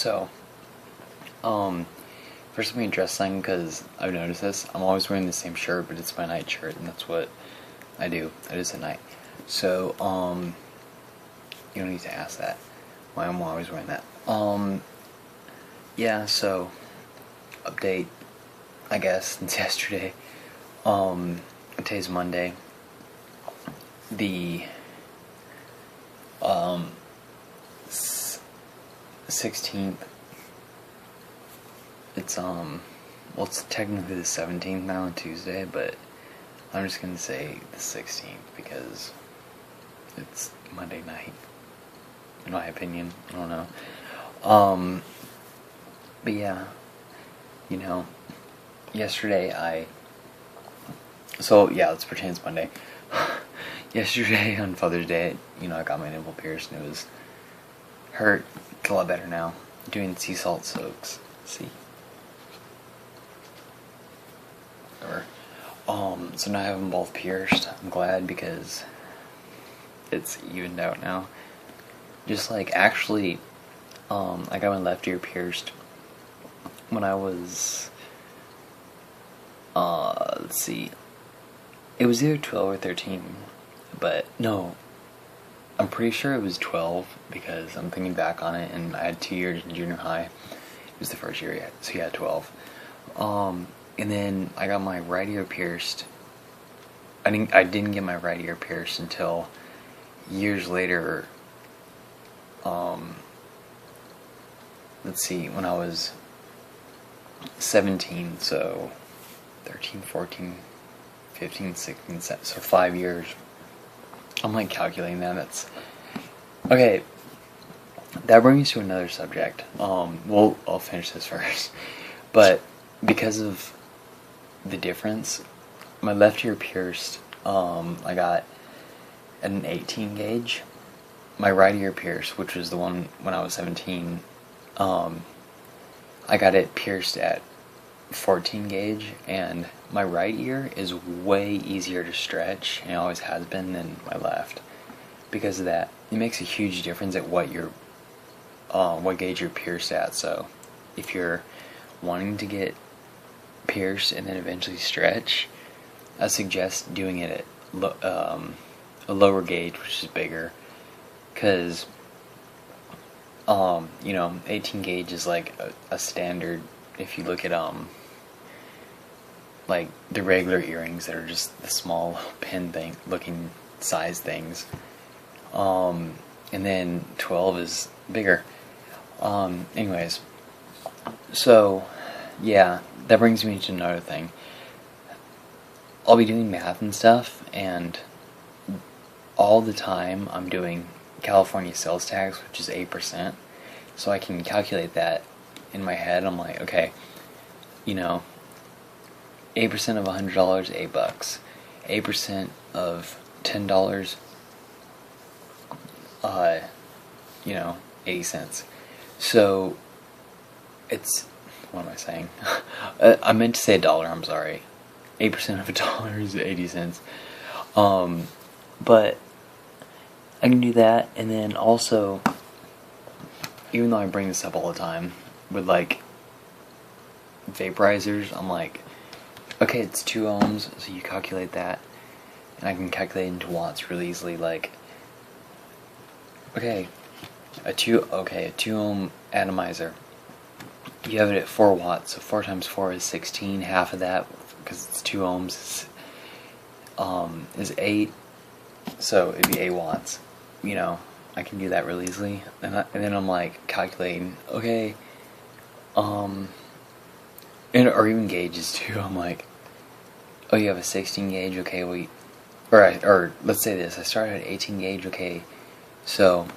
So, first let me address something because I've noticed this. I'm always wearing the same shirt, but it's my night shirt, and that's what I do. It is at night. So, you don't need to ask that. Why I'm always wearing that. Yeah, so, update, I guess, since yesterday. Today's Monday. The, 16th. It's, well, it's technically the 17th now on Tuesday, but I'm just gonna say the 16th because it's Monday night, in my opinion. I don't know. But yeah, yesterday so yeah, let's pretend it's Monday. Yesterday on Father's Day, I got my nipple pierced and it was hurt. It's a lot better now. Doing sea salt soaks. See? Whatever. So now I have them both pierced. I'm glad because it's evened out now. Just like, actually, I got my left ear pierced when I was, let's see, it was either 12 or 13, but no, I'm pretty sure it was 12 because I'm thinking back on it, and I had 2 years in junior high. It was the first year, so yeah, 12. And then I got my right ear pierced. I didn't get my right ear pierced until years later. Let's see, when I was 17, so 13, 14, 15, 16, 17, so 5 years. I'm like calculating that. That's okay. That brings us to another subject. I'll finish this first. But because of the difference, my left ear pierced, I got at an 18 gauge. My right ear pierced, which was the one when I was 17, I got it pierced at 14 gauge, and my right ear is way easier to stretch, and it always has been, than my left. Because of that, it makes a huge difference at what gauge you're pierced at. So if you're wanting to get pierced and then eventually stretch, I suggest doing it at a lower gauge, which is bigger, because 18 gauge is like a standard. If you look at like the regular earrings that are just the small pin thing looking size things, and then 12 is bigger. Anyways, so yeah, that brings me to another thing. I'll be doing math and stuff, and all the time I'm doing California sales tax, which is 8%, so I can calculate that in my head. I'm like, okay, 8% of $100, $8. 8% of $10, 80 cents. So it's, what am I saying? I meant to say a dollar. I'm sorry. 8% of $1 is 80 cents. But I can do that, and then also, even though I bring this up all the time with like vaporizers, I'm like, okay, it's 2 ohms, so you calculate that, and I can calculate into watts really easily. Like, okay, a 2 ohm atomizer, you have it at 4 watts, so 4 times 4 is 16. Half of that, because it's 2 ohms, is 8, so it'd be 8 watts. I can do that really easily, and then I'm like calculating, okay, or even gauges too. I'm like, oh, you have a 16 gauge, okay, or let's say this, I started at 18 gauge, okay, so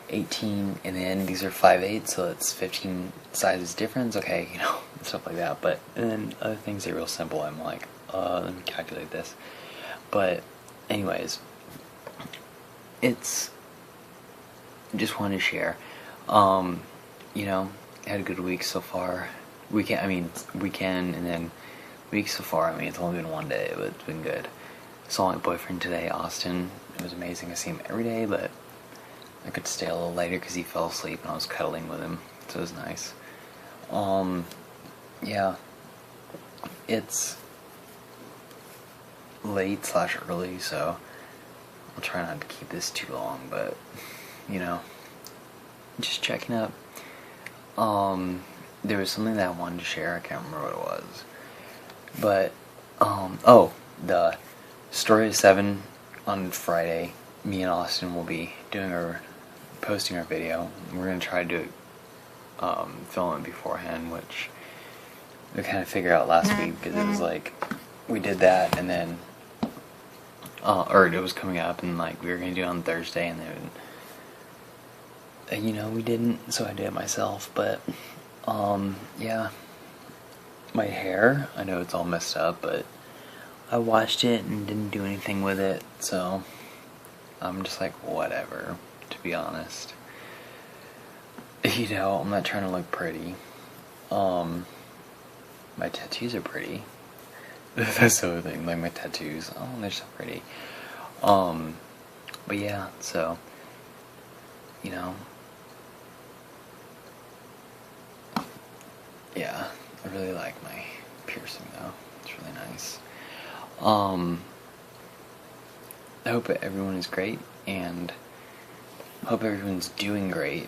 18, and then these are 5/8, so it's 15 sizes difference, okay, stuff like that. But and then other things are real simple. I'm like, let me calculate this. But anyways, it's just wanted to share. Had a good week so far. Weekend, and then week so far. It's only been 1 day, but it's been good. Saw my boyfriend today, Austin. It was amazing. I see him every day, but I could stay a little later because he fell asleep and I was cuddling with him, so it was nice. Yeah, it's late / early, so I'll try not to keep this too long, but, you know, just checking up. There was something that I wanted to share, I can't remember what it was, but, the Story of 7 on Friday, me and Austin will be posting our video. We're gonna try to film it beforehand, which we kind of figured out last week, because it was like, we did that, and then, or it was coming up, and like, we were gonna do it on Thursday, and then, you know, we didn't, so I did it myself, but, yeah, my hair, I know it's all messed up, but I washed it and didn't do anything with it, so I'm just like, whatever, to be honest. You know, I'm not trying to look pretty. My tattoos are pretty. That's the other thing, like my tattoos, oh, they're so pretty. But yeah, so, you know, yeah, I really like my piercing though, it's really nice. I hope everyone is great, and I hope everyone's doing great.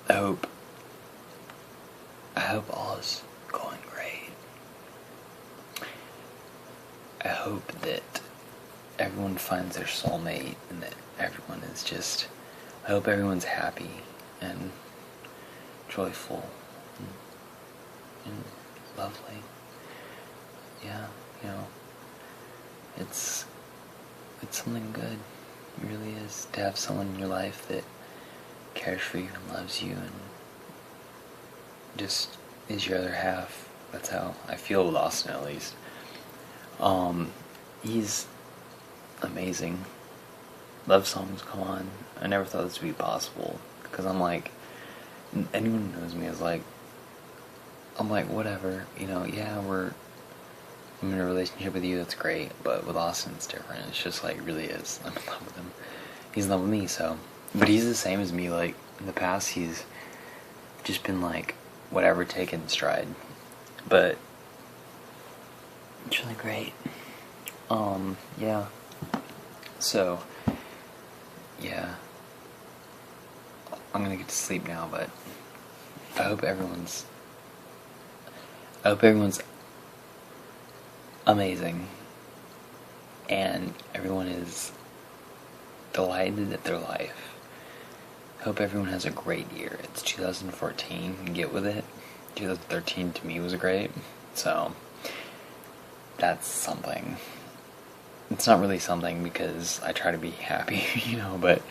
I hope all is going great. I hope that everyone finds their soulmate, and that everyone is just, I hope everyone's happy and joyful and lovely. Yeah, you know, it's something good. It really is, to have someone in your life that cares for you and loves you and just is your other half. That's how I feel with Austin, at least. He's amazing. Love songs, come on. I never thought this would be possible, because I'm like, anyone who knows me is like, I'm like, whatever, you know, yeah, I'm in a relationship with you, that's great, but with Austin it's different. It's just like, really is. I'm in love with him. He's in love with me, so. But he's the same as me, like, in the past he's just been like, whatever, take it in stride. But it's really great. Yeah. So, yeah. I'm gonna get to sleep now, but I hope everyone's amazing, and everyone is delighted at their life. I hope everyone has a great year. It's 2014, get with it. 2013 to me was great, so that's something. It's not really something, because I try to be happy, you know, but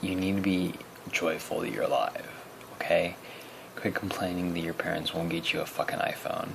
you need to be joyful that you're alive, okay? Quit complaining that your parents won't get you a fucking iPhone.